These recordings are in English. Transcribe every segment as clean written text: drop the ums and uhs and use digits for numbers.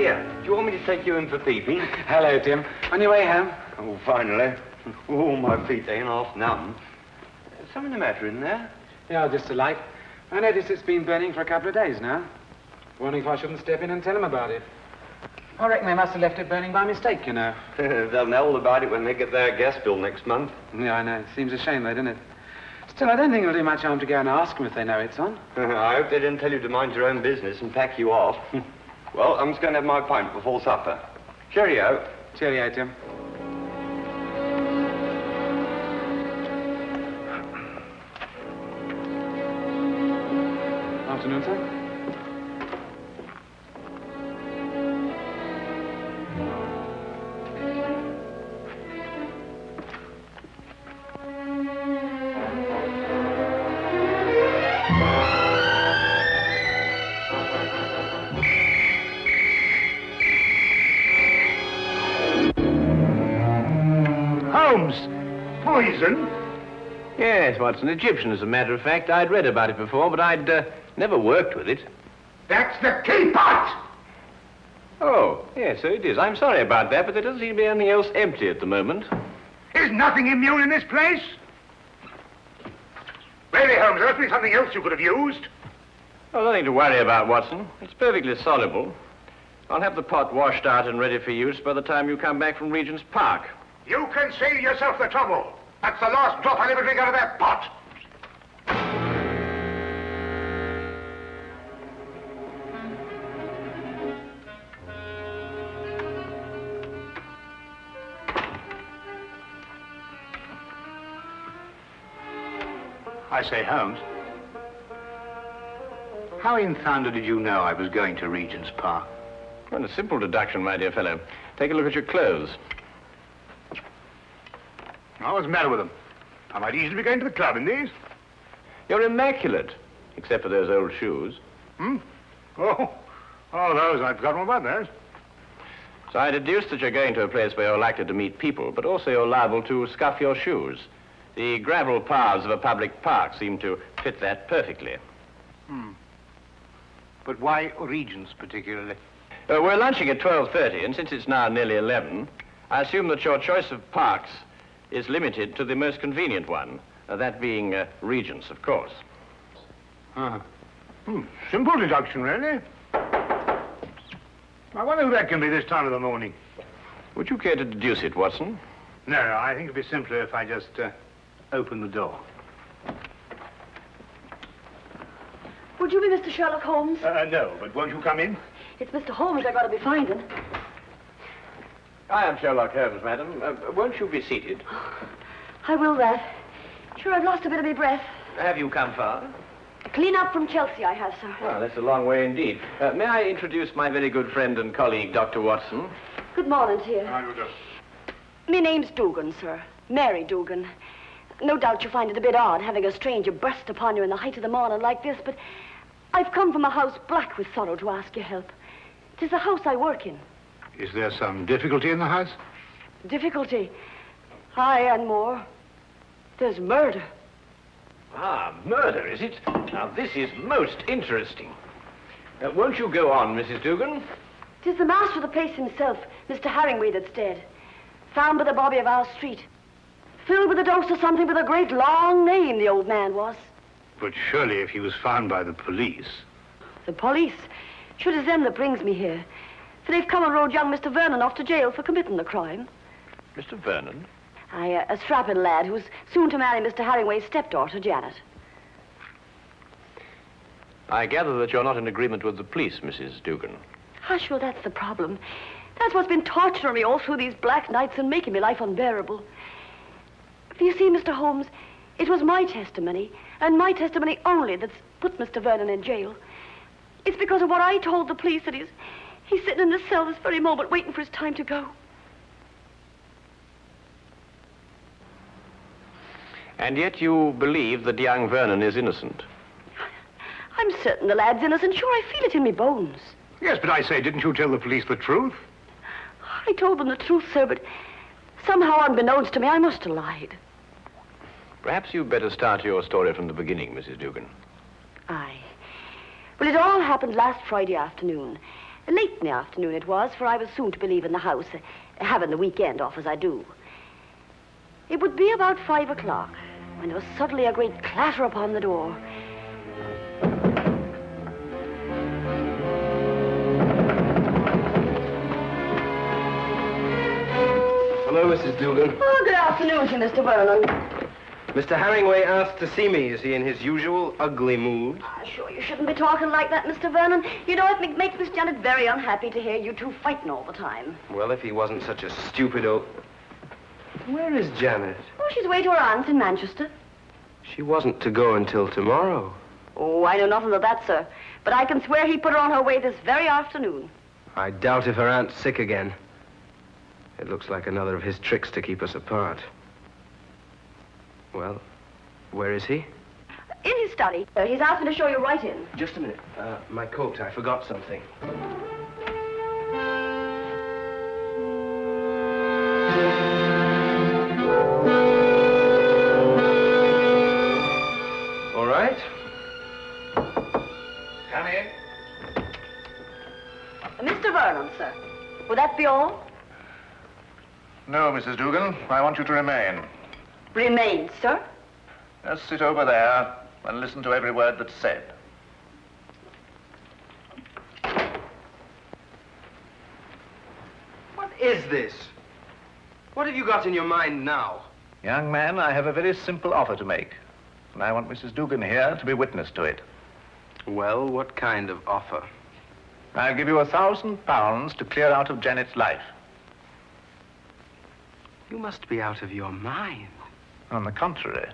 here. Do you want me to take you in for peeping? Hello, Tim. On your way home? Oh, finally. Oh, my feet ain't half numb. Something the matter in there? Yeah, just a light. I noticed it's been burning for a couple of days now. Wondering if I shouldn't step in and tell them about it. I reckon they must have left it burning by mistake, you know. They'll know all about it when they get their gas bill next month. Yeah, I know. It seems a shame, though, doesn't it? Still, I don't think it'll do much harm to go and ask them if they know it's on. I hope they didn't tell you to mind your own business and pack you off. Well, I'm just going to have my pint before supper. Cheerio. Cheerio, Tim. Afternoon, sir. Poison? Yes, Watson, Egyptian, as a matter of fact. I'd read about it before, but I'd never worked with it. That's the key pot! Oh, yes, so it is. I'm sorry about that, but there doesn't seem to be anything else empty at the moment. Is nothing immune in this place? Really, Holmes, there must be something else you could have used. Oh, nothing to worry about, Watson. It's perfectly soluble. I'll have the pot washed out and ready for use by the time you come back from Regent's Park. You can save yourself the trouble. That's the last drop I'll ever drink out of that pot. I say, Holmes, how in thunder did you know I was going to Regent's Park? Well, a simple deduction, my dear fellow. Take a look at your clothes. Oh, what's the matter with them? I might easily be going to the club in these. You're immaculate, except for those old shoes. Hmm? Oh, those. I'd forgotten all about those. So I deduce that you're going to a place where you're likely to meet people, but also you're liable to scuff your shoes. The gravel paths of a public park seem to fit that perfectly. But why Regent's particularly? We're lunching at 12:30, and since it's now nearly 11, I assume that your choice of parks is limited to the most convenient one, that being Regent's, of course. Simple deduction, really. I wonder who that can be this time of the morning. Would you care to deduce it, Watson? No, I think it'd be simpler if I just open the door. Would you be Mr. Sherlock Holmes? No, but won't you come in? It's Mr. Holmes I got to be finding. I am Sherlock Holmes, madam. Won't you be seated? I will that. Sure, I've lost a bit of my breath. Have you come far? Clean up from Chelsea, I have, sir. Well, that's a long way indeed. May I introduce my very good friend and colleague, Dr. Watson? Good morning to you. I do. My name's Dugan, sir. Mary Dugan. No doubt you find it a bit odd having a stranger burst upon you in the height of the morning like this, but I've come from a house black with sorrow to ask your help. 'Tis the house I work in. Is there some difficulty in the house? Difficulty? Aye, and more. There's murder. Ah, murder, is it? Now, this is most interesting. Won't you go on, Mrs. Dugan? 'Tis the master of the place himself, Mr. Harringway, that's dead. Found by the bobby of our street. Filled with a dose of something with a great long name, the old man was. But surely if he was found by the police... The police? Sure, 'tis them that brings me here. For they've come and rode young Mr. Vernon off to jail for committing the crime. Mr. Vernon? Aye, a strapping lad who's soon to marry Mr. Harringway's stepdaughter, Janet. I gather that you're not in agreement with the police, Mrs. Dugan. Ah, sure, that's the problem. That's what's been torturing me all through these black nights and making my life unbearable. For you see, Mr. Holmes, it was my testimony, and my testimony only, that's put Mr. Vernon in jail. It's because of what I told the police that he's sitting in the cell this very moment waiting for his time to go. And yet you believe that young Vernon is innocent? I'm certain the lad's innocent. Sure, I feel it in me bones. Yes, but I say, didn't you tell the police the truth? I told them the truth, sir, but somehow unbeknownst to me, I must have lied. Perhaps you'd better start your story from the beginning, Mrs. Dugan. Aye. Well, it all happened last Friday afternoon. Late in the afternoon it was, for I was soon to be leaving the house, having the weekend off as I do. It would be about 5 o'clock when there was suddenly a great clatter upon the door. Hello, Mrs. Dugan. Oh, good afternoon to Mr. Vernon. Mr. Herringway asked to see me. Is he in his usual ugly mood? Sure, you shouldn't be talking like that, Mr. Vernon. You know, it makes Miss Janet very unhappy to hear you two fighting all the time. Well, if he wasn't such a stupid old... Where is Janet? Oh, she's away to her aunt's in Manchester. She wasn't to go until tomorrow. Oh, I know nothing of that, sir. But I can swear he put her on her way this very afternoon. I doubt if her aunt's sick again. It looks like another of his tricks to keep us apart. Well, where is he? In his study. He's asked me to show you right in. Just a minute. My coat. I forgot something. All right. Come in. Mr. Vernon, sir. Would that be all? No, Mrs. Dugan. I want you to remain. Remain, sir. Just sit over there and listen to every word that's said. What is this? What have you got in your mind now? Young man, I have a very simple offer to make. And I want Mrs. Dugan here to be witness to it. Well, what kind of offer? I'll give you £1,000 to clear out of Janet's life. You must be out of your mind. On the contrary.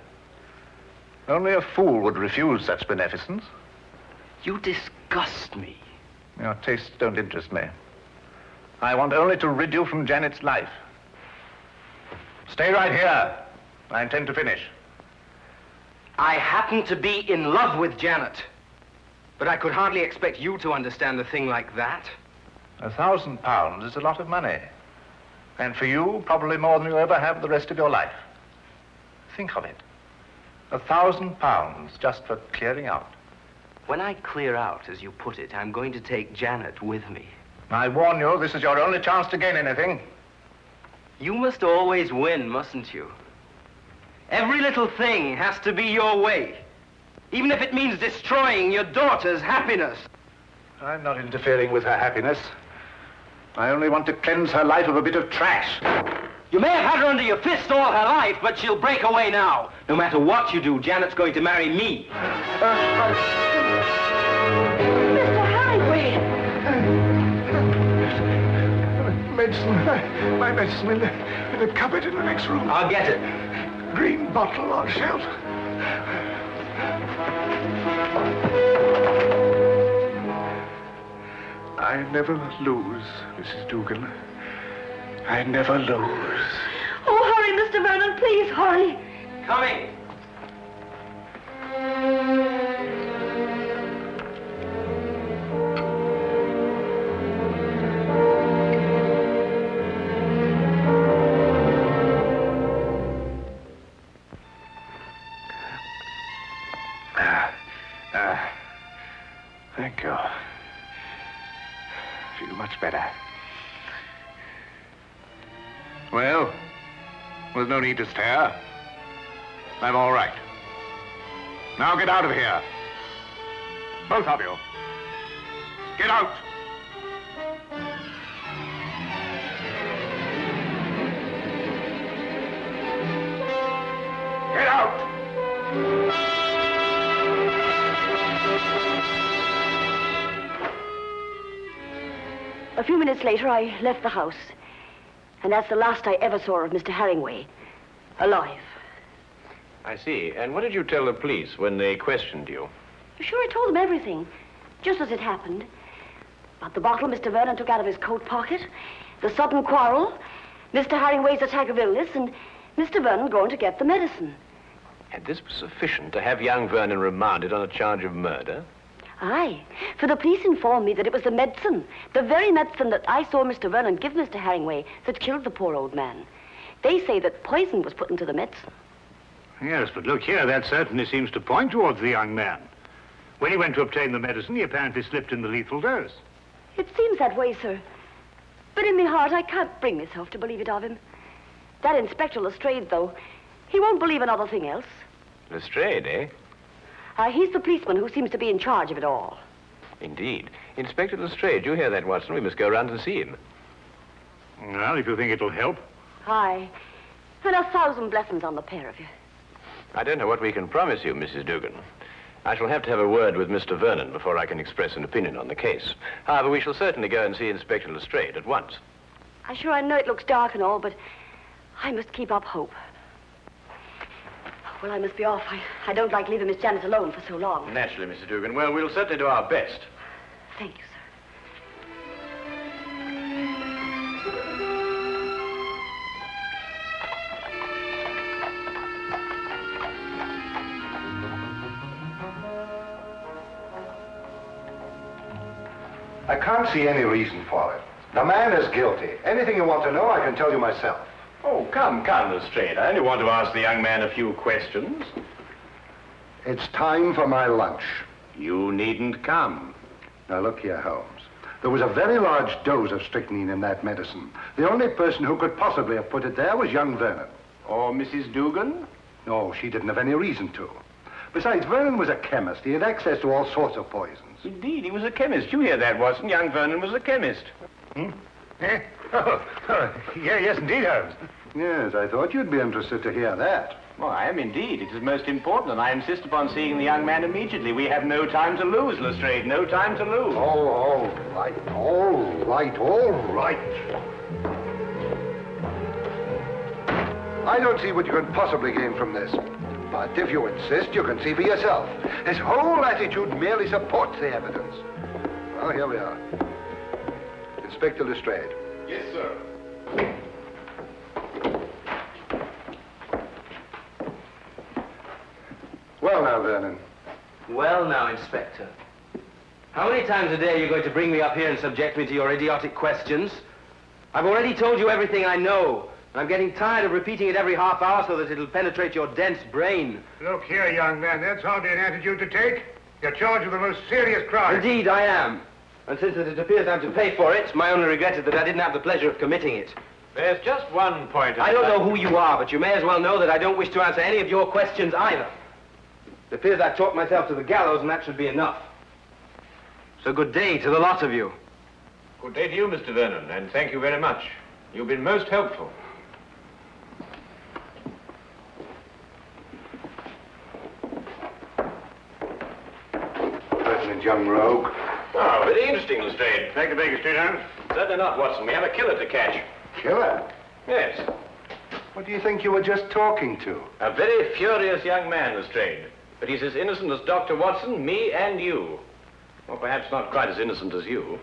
Only a fool would refuse such beneficence. You disgust me. Your tastes don't interest me. I want only to rid you from Janet's life. Stay right here. I intend to finish. I happen to be in love with Janet. But I could hardly expect you to understand a thing like that. £1,000 is a lot of money. And for you, probably more than you'll ever have the rest of your life. Think of it. £1,000 just for clearing out. When I clear out, as you put it, I'm going to take Janet with me. I warn you, this is your only chance to gain anything. You must always win, mustn't you? Every little thing has to be your way. Even if it means destroying your daughter's happiness. I'm not interfering with her happiness. I only want to cleanse her life of a bit of trash. You may have had her under your fist all her life, but she'll break away now. No matter what you do, Janet's going to marry me. Mr. Herringway! Medicine. My medicine in the cupboard in the next room. I'll get it. Green bottle on shelf. I never lose, Mrs. Dugan. I never lose. Oh, hurry, Mr. Vernon, please, hurry. Coming. Thank you. Feel much better. Well, there's no need to stare. I'm all right. Now get out of here. Both of you. Get out. Get out. A few minutes later, I left the house. And that's the last I ever saw of Mr. Herringway. Alive. I see. And what did you tell the police when they questioned you? Sure, I told them everything. Just as it happened. About the bottle Mr. Vernon took out of his coat pocket, the sudden quarrel, Mr. Herringway's attack of illness, and Mr. Vernon going to get the medicine. And this was sufficient to have young Vernon remanded on a charge of murder? Aye, for the police informed me that it was the medicine, the very medicine that I saw Mr. Vernon give Mr. Herringway, that killed the poor old man. They say that poison was put into the medicine. Yes, but look here, that certainly seems to point towards the young man. When he went to obtain the medicine, he apparently slipped in the lethal dose. It seems that way, sir. But in my heart, I can't bring myself to believe it of him. That Inspector Lestrade, though, he won't believe another thing else. Lestrade, eh? He's the policeman who seems to be in charge of it all. Indeed. Inspector Lestrade, you hear that, Watson? We must go round and see him. Well, if you think it'll help. Aye. And 1,000 blessings on the pair of you. I don't know what we can promise you, Mrs. Dugan. I shall have to have a word with Mr. Vernon before I can express an opinion on the case. However, we shall certainly go and see Inspector Lestrade at once. I know it looks dark and all, but I must keep up hope. Well, I must be off. I don't like leaving Miss Janet alone for so long. Naturally, Mrs. Dugan. Well, we'll certainly do our best. Thank you, sir. I can't see any reason for it. The man is guilty. Anything you want to know, I can tell you myself. Oh, come, Lestrade. I only want to ask the young man a few questions. It's time for my lunch. You needn't come. Now, look here, Holmes. There was a very large dose of strychnine in that medicine. The only person who could possibly have put it there was young Vernon. Or Mrs. Dugan? No, she didn't have any reason to. Besides, Vernon was a chemist. He had access to all sorts of poisons. Indeed, he was a chemist. You hear that, Watson? Young Vernon was a chemist. Hmm? Eh? Oh, yes, indeed, Holmes. Yes, I thought you'd be interested to hear that. Well, I am indeed. It is most important, and I insist upon seeing the young man immediately. We have no time to lose, Lestrade. No time to lose. Oh, all right, all right, all right. I don't see what you can possibly gain from this. But if you insist, you can see for yourself. His whole attitude merely supports the evidence. Well, here we are. Inspector Lestrade. Yes, sir. Well now, Vernon. Well now, Inspector. How many times a day are you going to bring me up here and subject me to your idiotic questions? I've already told you everything I know. I'm getting tired of repeating it every half hour so that it'll penetrate your dense brain. Look here, young man, that's hardly an attitude to take. You're charged with the most serious crime. Indeed, I am. And since it appears I'm to pay for it, my only regret is that I didn't have the pleasure of committing it. There's just one point. I don't know who you are, but you may as well know that I don't wish to answer any of your questions either. It appears I've talked myself to the gallows, and that should be enough. So good day to the lot of you. Good day to you, Mr. Vernon, and thank you very much. You've been most helpful. President Young Rogue. Oh, very interesting, Lestrade. Take the Baker Street, Holmes. Certainly not, Watson. We have a killer to catch. Killer? Yes. What do you think you were just talking to? A very furious young man, Lestrade. But he's as innocent as Dr. Watson, me, and you. Or perhaps not quite as innocent as you.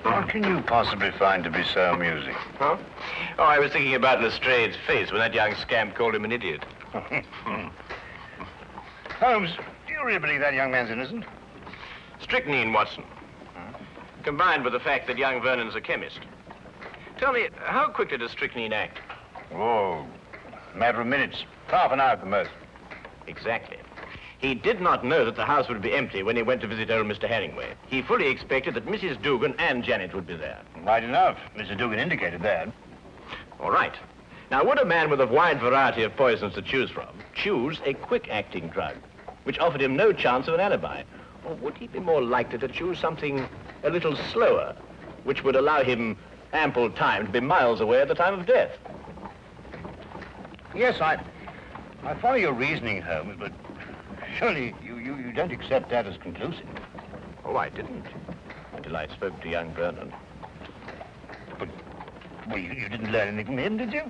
What can you possibly find to be so amusing? Huh? Oh, I was thinking about Lestrade's face when that young scamp called him an idiot. Holmes, do you really believe that young man's innocent? Strychnine, Watson. Combined with the fact that young Vernon's a chemist. Tell me, how quickly does strychnine act? Oh, a matter of minutes. Half an hour at the most. Exactly. He did not know that the house would be empty when he went to visit old Mr. Herringway. He fully expected that Mrs. Dugan and Janet would be there. Right enough. Mr. Dugan indicated that. All right. Now, would a man with a wide variety of poisons to choose from choose a quick-acting drug, which offered him no chance of an alibi? Or would he be more likely to choose something a little slower, which would allow him ample time to be miles away at the time of death? Yes, I follow your reasoning, Holmes, but surely you don't accept that as conclusive. Oh, I didn't, until I spoke to young Vernon. But, well, you didn't learn anything from him, did you?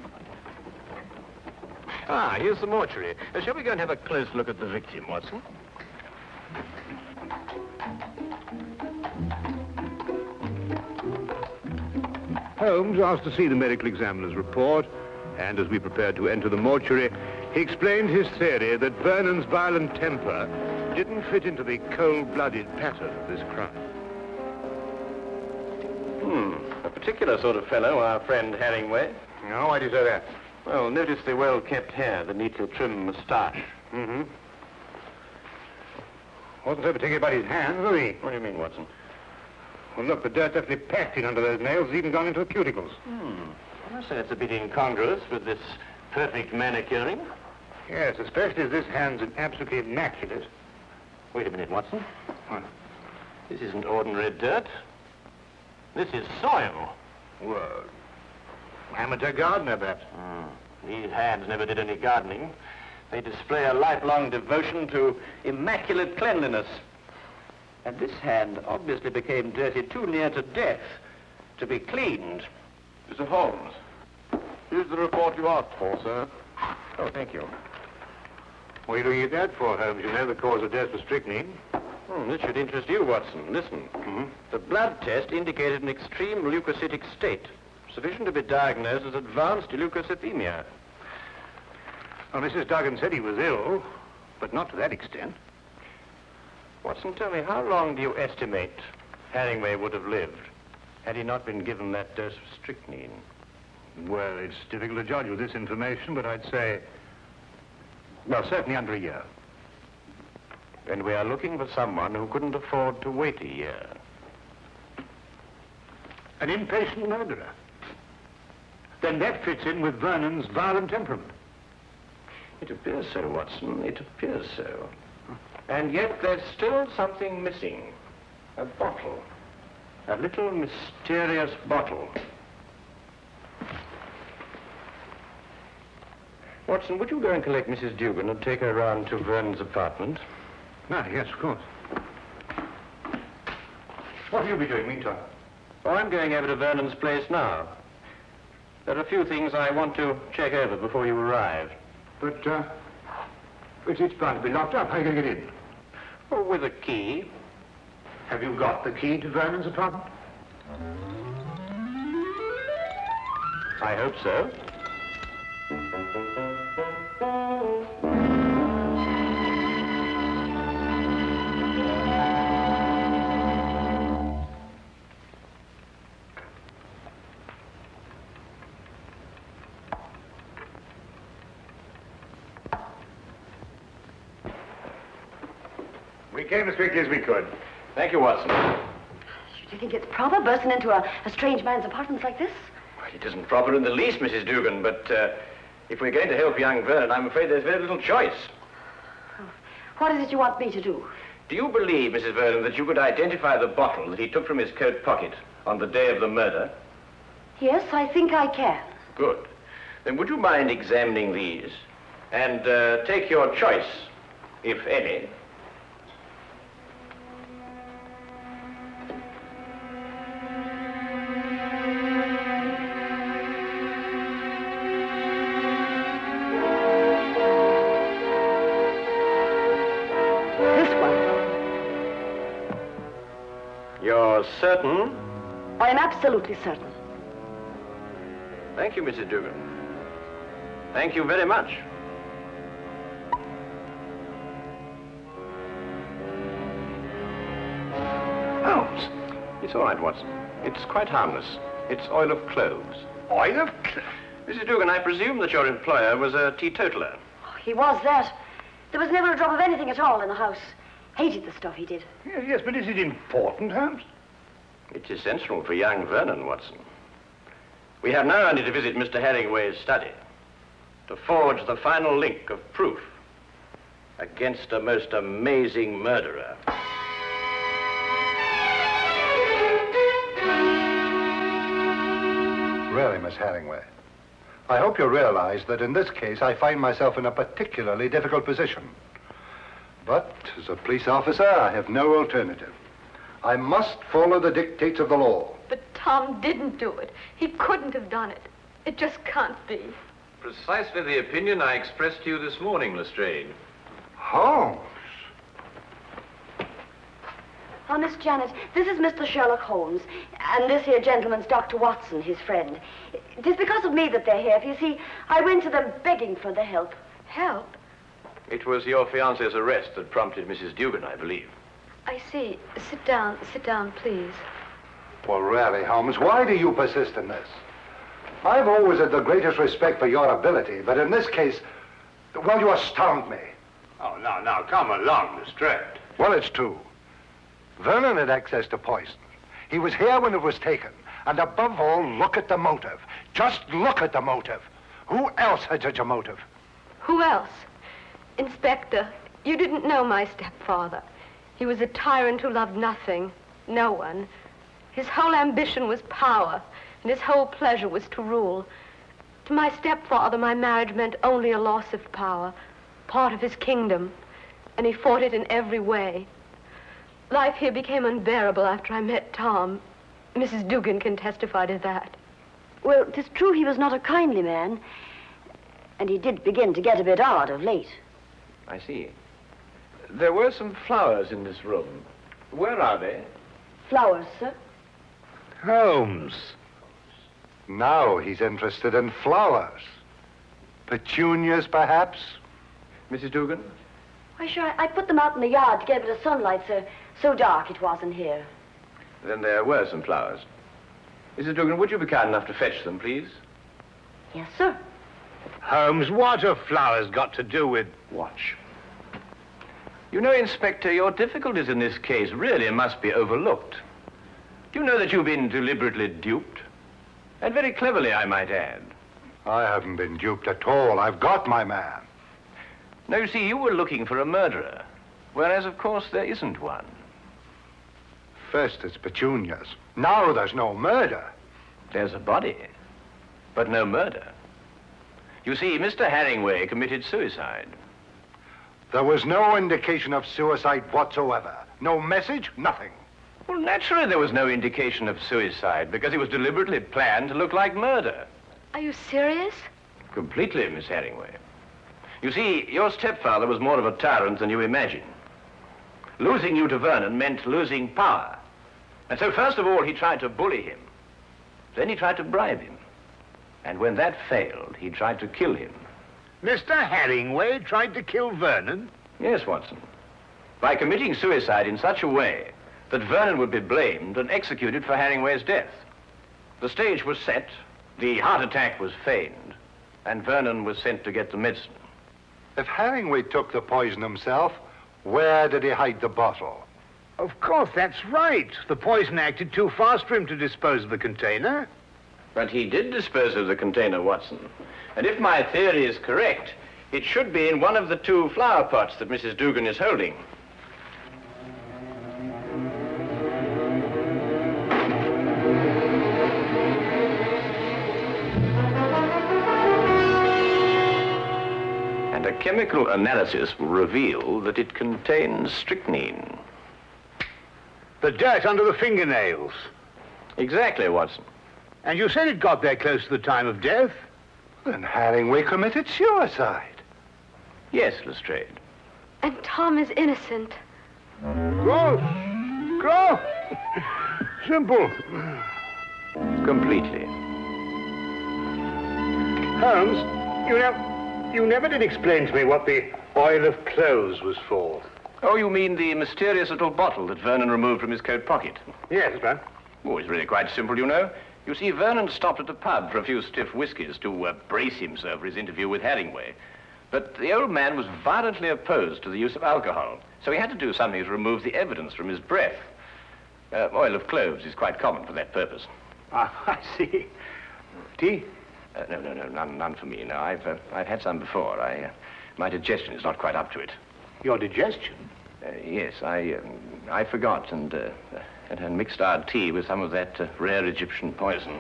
Ah, here's the mortuary. Shall we go and have a close look at the victim, Watson? Holmes asked to see the medical examiner's report, and as we prepared to enter the mortuary, he explained his theory that Vernon's violent temper didn't fit into the cold-blooded pattern of this crime. A particular sort of fellow, our friend Herringway. No, why do you say that? Well, notice the well-kept hair, the neatly trimmed moustache. Mm-hmm. Wasn't so particular about his hands, was he? What do you mean, Watson? Well, look, the dirt definitely packed in under those nails. It's even gone into the cuticles. I must say it's a bit incongruous with this perfect manicuring. Yes, especially as this hand's absolutely immaculate. Wait a minute, Watson. What? This isn't ordinary dirt. This is soil. Well, amateur gardener, perhaps. These hands never did any gardening. They display a lifelong devotion to immaculate cleanliness. And this hand obviously became dirty too near to death to be cleaned. Mr. Holmes, here's the report you asked for, sir. Oh, thank you. What are you looking at that for, Holmes? You know the cause of death was strychnine. This should interest you, Watson. Listen. The blood test indicated an extreme leukocytic state, sufficient to be diagnosed as advanced leukocythemia. Well, Mrs. Duggan said he was ill, but not to that extent. Watson, tell me, how long do you estimate Herringway would have lived had he not been given that dose of strychnine? Well, it's difficult to judge with this information, but I'd say, well, certainly under a year. Then we are looking for someone who couldn't afford to wait a year. An impatient murderer. Then that fits in with Vernon's violent temperament. It appears so, Watson. It appears so. And yet there's still something missing. A bottle. A little mysterious bottle. Watson, would you go and collect Mrs. Dugan and take her round to Vernon's apartment? Ah, yes, of course. What will you be doing meantime? Oh, I'm going over to Vernon's place now. There are a few things I want to check over before you arrive. But, it's bound to be locked up. How are you going to get in? Oh, with a key. Have you got the key to Vernon's apartment? I hope so. We came as quickly as we could. Thank you, Watson. Do you think it's proper bursting into a strange man's apartment like this? Well, it isn't proper in the least, Mrs. Dugan, but if we're going to help young Vernon, I'm afraid there's very little choice. Oh, what is it you want me to do? Do you believe, Mrs. Vernon, that you could identify the bottle that he took from his coat pocket on the day of the murder? Yes, I think I can. Good. Then would you mind examining these and take your choice, if any? You're certain? I'm absolutely certain. Thank you, Mrs. Dugan. Thank you very much. Holmes! It's all right, Watson. It's quite harmless. It's oil of cloves. Oil of cloves? Mrs. Dugan, I presume that your employer was a teetotaler. Oh, he was that. There was never a drop of anything at all in the house. Hated the stuff he did. Yes, but is it important, Holmes? It's essential for young Vernon, Watson. We have now only to visit Mr. Herringway's study to forge the final link of proof against a most amazing murderer. Really, Miss Herringway, I hope you realize that in this case I find myself in a particularly difficult position. But as a police officer, I have no alternative. I must follow the dictates of the law. But Tom didn't do it. He couldn't have done it. It just can't be. Precisely the opinion I expressed to you this morning, Lestrade. Holmes. Oh, Miss Janet, this is Mr. Sherlock Holmes, and this here gentleman's Dr. Watson, his friend. It is because of me that they're here. You see, I went to them begging for the help. Help? It was your fiancé's arrest that prompted Mrs. Dugan, I believe. I see. Sit down, please. Well, really, Holmes, why do you persist in this? I've always had the greatest respect for your ability, but in this case, well, you astound me. Oh, now, come along, Lestrade. Well, it's true. Vernon had access to poison. He was here when it was taken. And above all, look at the motive. Just look at the motive. Who else had such a motive? Who else? Inspector, you didn't know my stepfather. He was a tyrant who loved nothing, no one. His whole ambition was power, and his whole pleasure was to rule. To my stepfather, my marriage meant only a loss of power, part of his kingdom, and he fought it in every way. Life here became unbearable after I met Tom. Mrs. Dugan can testify to that. Well, 'tis true he was not a kindly man, and he did begin to get a bit odd of late. I see. There were some flowers in this room. Where are they? Flowers, sir? Holmes. Now he's interested in flowers. Petunias, perhaps? Mrs. Dugan? Why, sure, I put them out in the yard to get a bit of sunlight, sir. So dark it was in here. Then there were some flowers. Mrs. Dugan, would you be kind enough to fetch them, please? Yes, sir. Holmes, what have flowers got to do with... Watch. You know, Inspector, your difficulties in this case really must be overlooked. Do you know that you've been deliberately duped? And very cleverly, I might add. I haven't been duped at all. I've got my man. Now, you see, you were looking for a murderer, whereas, of course, there isn't one. First it's petunias. Now there's no murder. There's a body, but no murder. You see, Mr. Herringway committed suicide. There was no indication of suicide whatsoever. No message, nothing. Well, naturally there was no indication of suicide, because it was deliberately planned to look like murder. Are you serious? Completely, Miss Herringway. You see, your stepfather was more of a tyrant than you imagine. Losing you to Vernon meant losing power. And so first of all, he tried to bully him. Then he tried to bribe him. And when that failed, he tried to kill him. Mr. Herringway tried to kill Vernon? Yes, Watson. By committing suicide in such a way that Vernon would be blamed and executed for Herringway's death. The stage was set, the heart attack was feigned, and Vernon was sent to get the medicine. If Herringway took the poison himself, where did he hide the bottle? Of course, that's right. The poison acted too fast for him to dispose of the container. But he did dispose of the container, Watson. And if my theory is correct, it should be in one of the two flower pots that Mrs. Dugan is holding. And a chemical analysis will reveal that it contains strychnine. The dirt under the fingernails. Exactly, Watson. And you said it got there close to the time of death? Then Herringway committed suicide. Yes, Lestrade. And Tom is innocent. Gross. Gross. Simple. Completely. Holmes, you never did explain to me what the oil of clothes was for. Oh, you mean the mysterious little bottle that Vernon removed from his coat pocket? Yes, sir. Oh, it's really quite simple, you know. You see, Vernon stopped at the pub for a few stiff whiskies to brace himself for his interview with Herringway. But the old man was violently opposed to the use of alcohol, so he had to do something to remove the evidence from his breath. Oil of cloves is quite common for that purpose. Ah, I see. Tea? No, none for me. No, I've had some before. My digestion is not quite up to it. Your digestion? Yes, I forgot and mixed our tea with some of that rare Egyptian poison.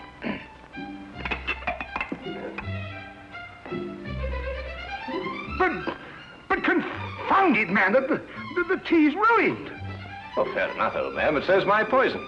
But confound it, man, the tea's ruined. Oh, fair enough, old man, but so's my poison.